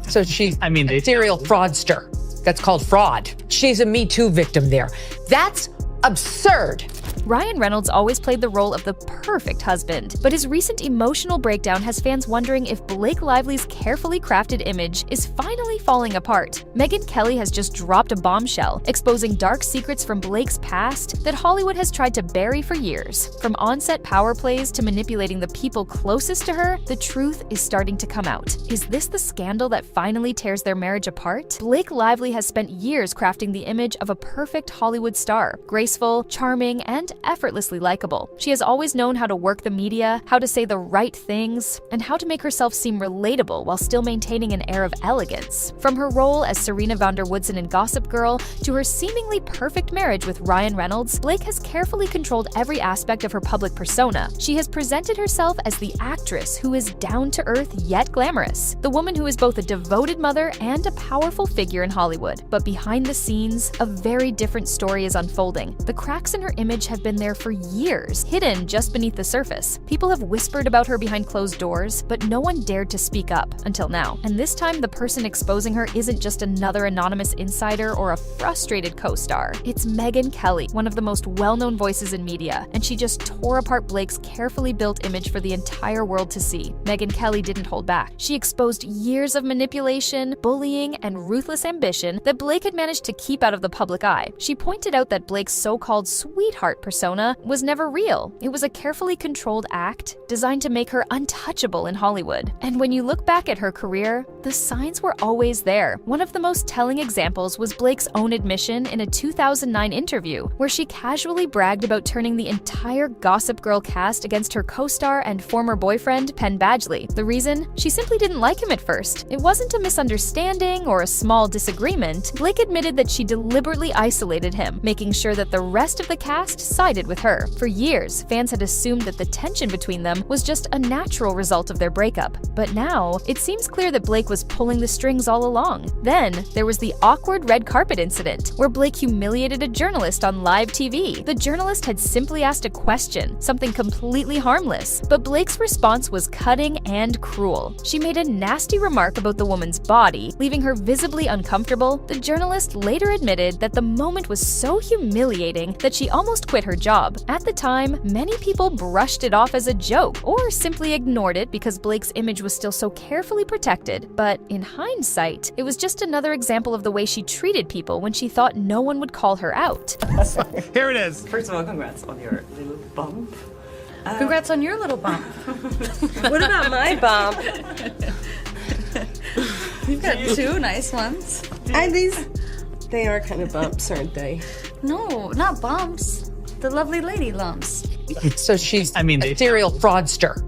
So she's a serial fraudster. That's called fraud. She's a Me Too victim there. That's absurd. Ryan Reynolds always played the role of the perfect husband, but his recent emotional breakdown has fans wondering if Blake Lively's carefully crafted image is finally falling apart. Megyn Kelly has just dropped a bombshell, exposing dark secrets from Blake's past that Hollywood has tried to bury for years. From on-set power plays to manipulating the people closest to her, the truth is starting to come out. Is this the scandal that finally tears their marriage apart? Blake Lively has spent years crafting the image of a perfect Hollywood star, graceful, charming, and effortlessly likable. She has always known how to work the media, how to say the right things, and how to make herself seem relatable while still maintaining an air of elegance. From her role as Serena Woodsen in Gossip Girl to her seemingly perfect marriage with Ryan Reynolds, Blake has carefully controlled every aspect of her public persona. She has presented herself as the actress who is down-to-earth yet glamorous, the woman who is both a devoted mother and a powerful figure in Hollywood. But behind the scenes, a very different story is unfolding. The cracks in her image have been there for years, hidden just beneath the surface. People have whispered about her behind closed doors, but no one dared to speak up until now. And this time, the person exposing her isn't just another anonymous insider or a frustrated co-star. It's Megyn Kelly, one of the most well-known voices in media, and she just tore apart Blake's carefully built image for the entire world to see. Megyn Kelly didn't hold back. She exposed years of manipulation, bullying, and ruthless ambition that Blake had managed to keep out of the public eye. She pointed out that Blake's so-called sweetheart persona was never real. It was a carefully controlled act designed to make her untouchable in Hollywood. And when you look back at her career, the signs were always there. One of the most telling examples was Blake's own admission in a 2009 interview, where she casually bragged about turning the entire Gossip Girl cast against her co-star and former boyfriend, Penn Badgley. The reason? She simply didn't like him at first. It wasn't a misunderstanding or a small disagreement. Blake admitted that she deliberately isolated him, making sure that the rest of the cast sided with her. For years, fans had assumed that the tension between them was just a natural result of their breakup. But now, it seems clear that Blake was pulling the strings all along. Then, there was the awkward red carpet incident, where Blake humiliated a journalist on live TV. The journalist had simply asked a question, something completely harmless, but Blake's response was cutting and cruel. She made a nasty remark about the woman's body, leaving her visibly uncomfortable. The journalist later admitted that the moment was so humiliating that she almost quit her job. At the time, many people brushed it off as a joke or simply ignored it because Blake's image was still so carefully protected. But in hindsight, it was just another example of the way she treated people when she thought no one would call her out. Here it is. First of all, congrats on your little bump. Congrats on your little bump. What about my bump? You've got two nice ones. And they are kind of bumps, aren't they? No, not bumps. The lovely lady lumps. So she's a serial fraudster.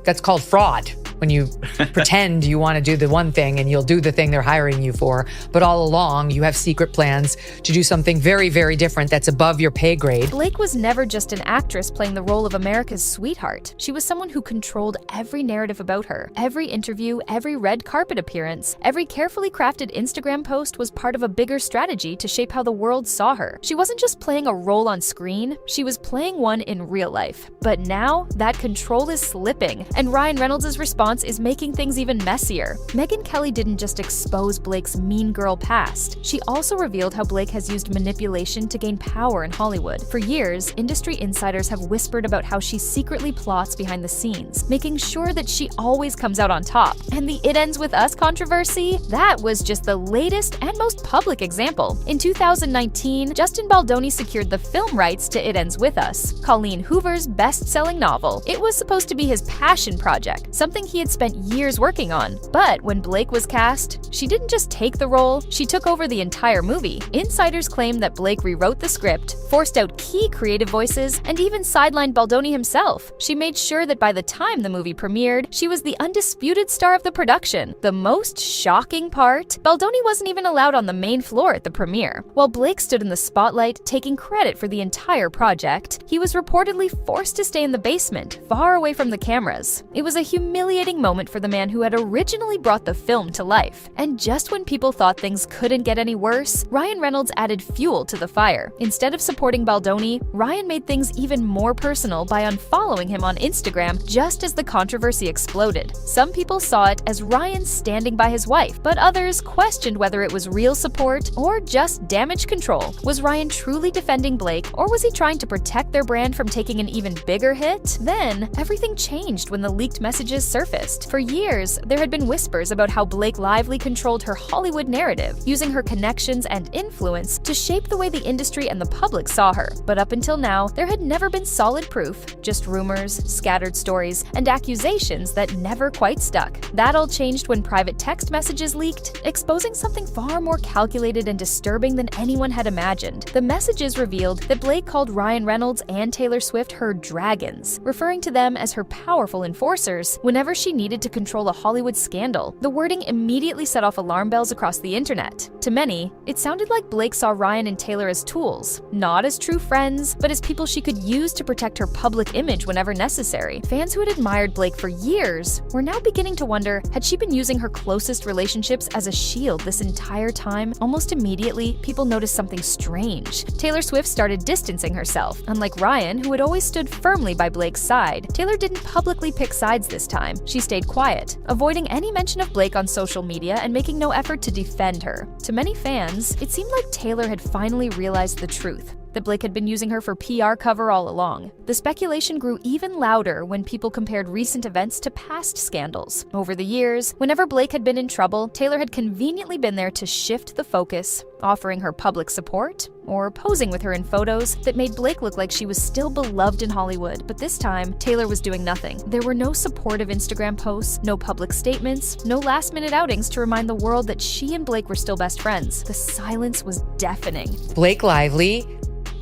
That's called fraud. When you pretend you want to do the one thing and you'll do the thing they're hiring you for, but all along you have secret plans to do something very, very different that's above your pay grade. Blake was never just an actress playing the role of America's sweetheart. She was someone who controlled every narrative about her. Every interview, every red carpet appearance, every carefully crafted Instagram post was part of a bigger strategy to shape how the world saw her. She wasn't just playing a role on screen, she was playing one in real life. But now, that control is slipping, and Ryan Reynolds' response is making things even messier. Megyn Kelly didn't just expose Blake's mean girl past. She also revealed how Blake has used manipulation to gain power in Hollywood. For years, industry insiders have whispered about how she secretly plots behind the scenes, making sure that she always comes out on top. And the "It Ends With Us" controversy? That was just the latest and most public example. In 2019, Justin Baldoni secured the film rights to "It Ends With Us," Colleen Hoover's best-selling novel. It was supposed to be his passion project, something he had spent years working on. But when Blake was cast, she didn't just take the role, she took over the entire movie. Insiders claim that Blake rewrote the script, forced out key creative voices, and even sidelined Baldoni himself. She made sure that by the time the movie premiered, she was the undisputed star of the production. The most shocking part? Baldoni wasn't even allowed on the main floor at the premiere. While Blake stood in the spotlight, taking credit for the entire project, he was reportedly forced to stay in the basement, far away from the cameras. It was a humiliating culminating moment for the man who had originally brought the film to life. And just when people thought things couldn't get any worse, Ryan Reynolds added fuel to the fire. Instead of supporting Baldoni, Ryan made things even more personal by unfollowing him on Instagram just as the controversy exploded. Some people saw it as Ryan standing by his wife, but others questioned whether it was real support or just damage control. Was Ryan truly defending Blake, or was he trying to protect their brand from taking an even bigger hit? Then, everything changed when the leaked messages surfaced. For years, there had been whispers about how Blake Lively controlled her Hollywood narrative, using her connections and influence to shape the way the industry and the public saw her. But up until now, there had never been solid proof, just rumors, scattered stories, and accusations that never quite stuck. That all changed when private text messages leaked, exposing something far more calculated and disturbing than anyone had imagined. The messages revealed that Blake called Ryan Reynolds and Taylor Swift her dragons, referring to them as her powerful enforcers whenever she needed to control a Hollywood scandal. The wording immediately set off alarm bells across the internet. To many, it sounded like Blake saw Ryan and Taylor as tools, not as true friends, but as people she could use to protect her public image whenever necessary. Fans who had admired Blake for years were now beginning to wonder, had she been using her closest relationships as a shield this entire time? Almost immediately, people noticed something strange. Taylor Swift started distancing herself. Unlike Ryan, who had always stood firmly by Blake's side, Taylor didn't publicly pick sides this time. She stayed quiet, avoiding any mention of Blake on social media and making no effort to defend her. To many fans, it seemed like Taylor had finally realized the truth, that Blake had been using her for PR cover all along. The speculation grew even louder when people compared recent events to past scandals. Over the years, whenever Blake had been in trouble, Taylor had conveniently been there to shift the focus, offering her public support or posing with her in photos that made Blake look like she was still beloved in Hollywood. But this time, Taylor was doing nothing. There were no supportive Instagram posts, no public statements, no last-minute outings to remind the world that she and Blake were still best friends. The silence was deafening. Blake Lively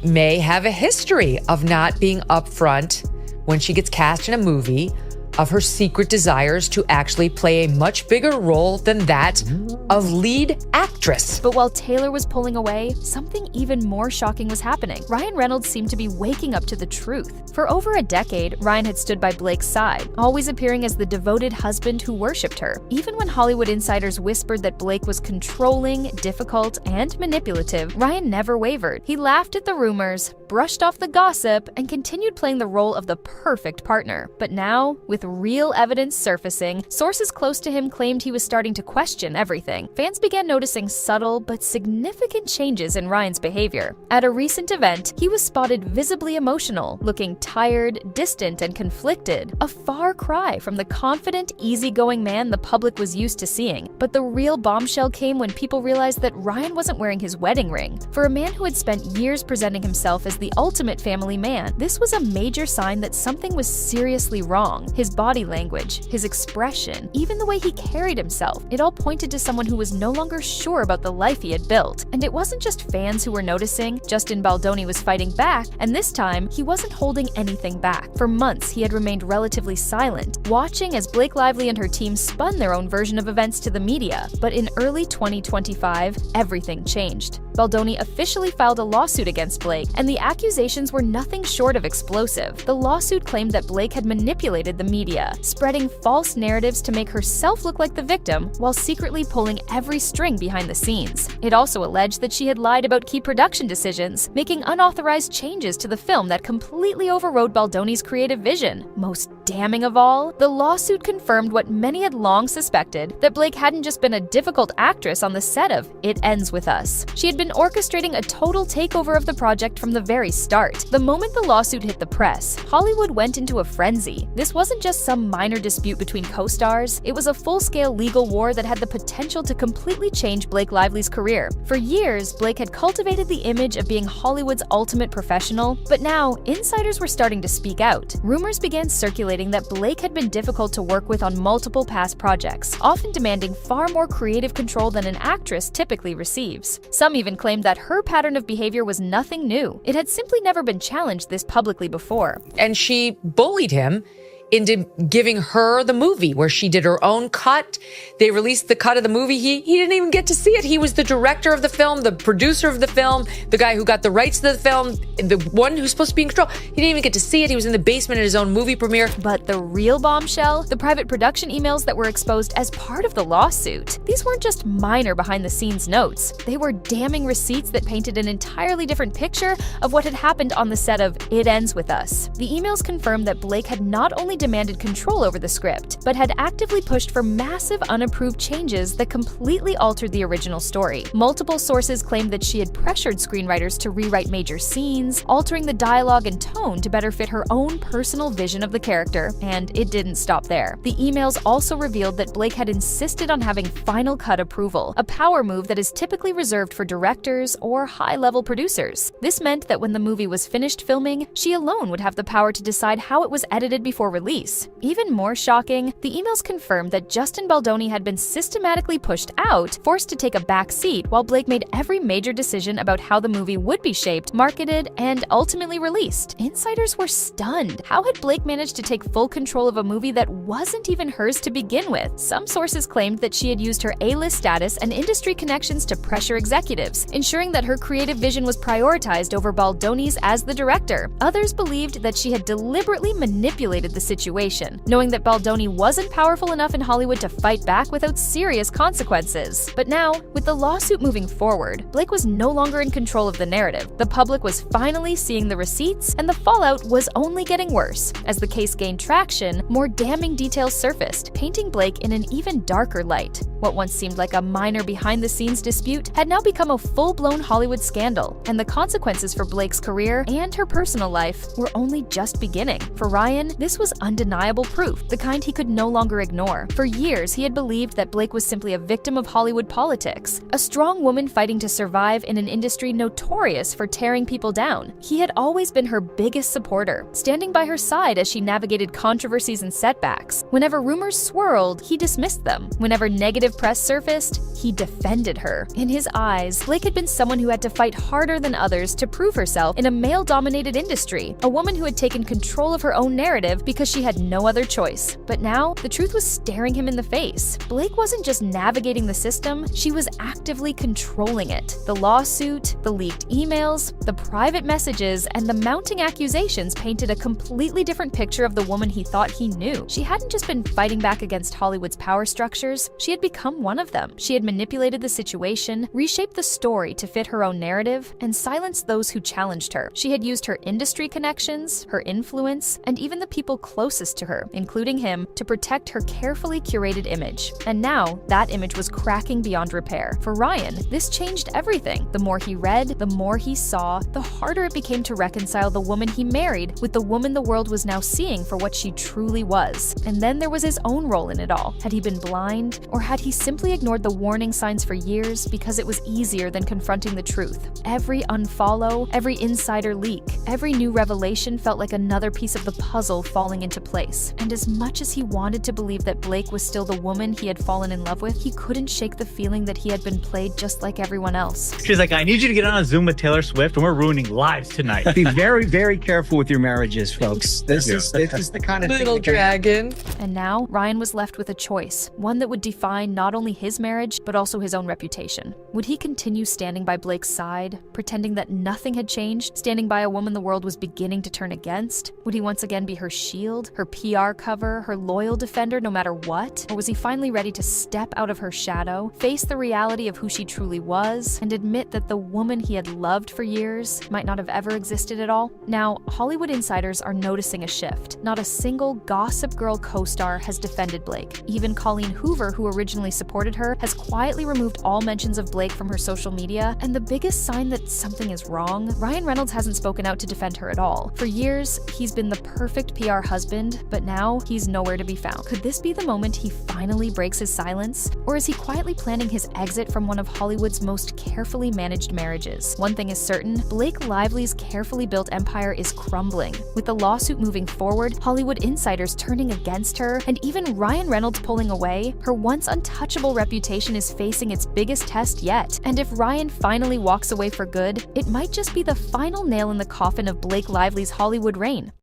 may have a history of not being upfront when she gets cast in a movie, of her secret desires to actually play a much bigger role than that of lead actress. But while Taylor was pulling away, something even more shocking was happening. Ryan Reynolds seemed to be waking up to the truth. For over a decade, Ryan had stood by Blake's side, always appearing as the devoted husband who worshipped her. Even when Hollywood insiders whispered that Blake was controlling, difficult, and manipulative, Ryan never wavered. He laughed at the rumors, brushed off the gossip, and continued playing the role of the perfect partner. But now, with real evidence surfacing, sources close to him claimed he was starting to question everything. Fans began noticing subtle but significant changes in Ryan's behavior. At a recent event, he was spotted visibly emotional, looking tired, distant, and conflicted, a far cry from the confident, easygoing man the public was used to seeing. But the real bombshell came when people realized that Ryan wasn't wearing his wedding ring. For a man who had spent years presenting himself as the ultimate family man, this was a major sign that something was seriously wrong. His body language, his expression, even the way he carried himself, it all pointed to someone who was no longer sure about the life he had built. And it wasn't just fans who were noticing. Justin Baldoni was fighting back, and this time, he wasn't holding anything back. For months, he had remained relatively silent, watching as Blake Lively and her team spun their own version of events to the media. But in early 2025, everything changed. Baldoni officially filed a lawsuit against Blake, and the accusations were nothing short of explosive. The lawsuit claimed that Blake had manipulated the media, spreading false narratives to make herself look like the victim while secretly pulling every string behind the scenes. It also alleged that she had lied about key production decisions, making unauthorized changes to the film that completely overrode Baldoni's creative vision. Most damning of all, the lawsuit confirmed what many had long suspected, that Blake hadn't just been a difficult actress on the set of It Ends With Us. She had been orchestrating a total takeover of the project from the very start. The moment the lawsuit hit the press, Hollywood went into a frenzy. This wasn't just some minor dispute between co-stars, it was a full-scale legal war that had the potential to completely change Blake Lively's career. For years, Blake had cultivated the image of being Hollywood's ultimate professional, but now, insiders were starting to speak out. Rumors began circulating that Blake had been difficult to work with on multiple past projects, often demanding far more creative control than an actress typically receives. Some even claimed that her pattern of behavior was nothing new. It had simply never been challenged this publicly before. And she bullied him into giving her the movie where she did her own cut. They released the cut of the movie. He didn't even get to see it. He was the director of the film, the producer of the film, the guy who got the rights to the film, the one who's supposed to be in control. He didn't even get to see it. He was in the basement at his own movie premiere. But the real bombshell? The private production emails that were exposed as part of the lawsuit. These weren't just minor behind-the-scenes notes. They were damning receipts that painted an entirely different picture of what had happened on the set of It Ends With Us. The emails confirmed that Blake had not only demanded control over the script, but had actively pushed for massive unapproved changes that completely altered the original story. Multiple sources claimed that she had pressured screenwriters to rewrite major scenes, altering the dialogue and tone to better fit her own personal vision of the character, and it didn't stop there. The emails also revealed that Blake had insisted on having final cut approval, a power move that is typically reserved for directors or high-level producers. This meant that when the movie was finished filming, she alone would have the power to decide how it was edited before release. Even more shocking, the emails confirmed that Justin Baldoni had been systematically pushed out, forced to take a back seat while Blake made every major decision about how the movie would be shaped, marketed, and ultimately released. Insiders were stunned. How had Blake managed to take full control of a movie that wasn't even hers to begin with? Some sources claimed that she had used her A-list status and industry connections to pressure executives, ensuring that her creative vision was prioritized over Baldoni's as the director. Others believed that she had deliberately manipulated the situation, knowing that Baldoni wasn't powerful enough in Hollywood to fight back without serious consequences. But now, with the lawsuit moving forward, Blake was no longer in control of the narrative. The public was finally seeing the receipts, and the fallout was only getting worse. As the case gained traction, more damning details surfaced, painting Blake in an even darker light. What once seemed like a minor behind-the-scenes dispute had now become a full-blown Hollywood scandal, and the consequences for Blake's career and her personal life were only just beginning. For Ryan, this was undeniable proof, the kind he could no longer ignore. For years, he had believed that Blake was simply a victim of Hollywood politics, a strong woman fighting to survive in an industry notorious for tearing people down. He had always been her biggest supporter, standing by her side as she navigated controversies and setbacks. Whenever rumors swirled, he dismissed them. Whenever negative press surfaced, he defended her. In his eyes, Blake had been someone who had to fight harder than others to prove herself in a male-dominated industry, a woman who had taken control of her own narrative because she had no other choice. But now, the truth was staring him in the face. Blake wasn't just navigating the system, she was actively controlling it. The lawsuit, the leaked emails, the private messages, and the mounting accusations painted a completely different picture of the woman he thought he knew. She hadn't just been fighting back against Hollywood's power structures, she had become one of them. She had manipulated the situation, reshaped the story to fit her own narrative, and silenced those who challenged her. She had used her industry connections, her influence, and even the people closest to her, including him, to protect her carefully curated image. And now, that image was cracking beyond repair. For Ryan, this changed everything. The more he read, the more he saw, the harder it became to reconcile the woman he married with the woman the world was now seeing for what she truly was. And then there was his own role in it all. Had he been blind, or had he simply ignored the warning signs for years because it was easier than confronting the truth? Every unfollow, every insider leak, every new revelation felt like another piece of the puzzle falling into place. And as much as he wanted to believe that Blake was still the woman he had fallen in love with, he couldn't shake the feeling that he had been played just like everyone else. She's like, I need you to get on a Zoom with Taylor Swift, and we're ruining lives tonight. Be very, very careful with your marriages, folks. This is the kind of Little dragon. And now, Ryan was left with a choice, one that would define not only his marriage, but also his own reputation. Would he continue standing by Blake's side, pretending that nothing had changed, standing by a woman the world was beginning to turn against? Would he once again be her shield, her PR cover, her loyal defender no matter what? Or was he finally ready to step out of her shadow, face the reality of who she truly was, and admit that the woman he had loved for years might not have ever existed at all? Now, Hollywood insiders are noticing a shift. Not a single Gossip Girl co-star has defended Blake. Even Colleen Hoover, who originally supported her, has quietly removed all mentions of Blake from her social media, and the biggest sign that something is wrong, Ryan Reynolds hasn't spoken out to defend her at all. For years, he's been the perfect PR husband, but now he's nowhere to be found. Could this be the moment he finally breaks his silence? Or is he quietly planning his exit from one of Hollywood's most carefully managed marriages? One thing is certain, Blake Lively's carefully built empire is crumbling. With the lawsuit moving forward, Hollywood insiders turning against her, and even Ryan Reynolds pulling away, her once untouchable reputation is facing its biggest test yet. And if Ryan finally walks away for good, it might just be the final nail in the coffin of Blake Lively's Hollywood reign.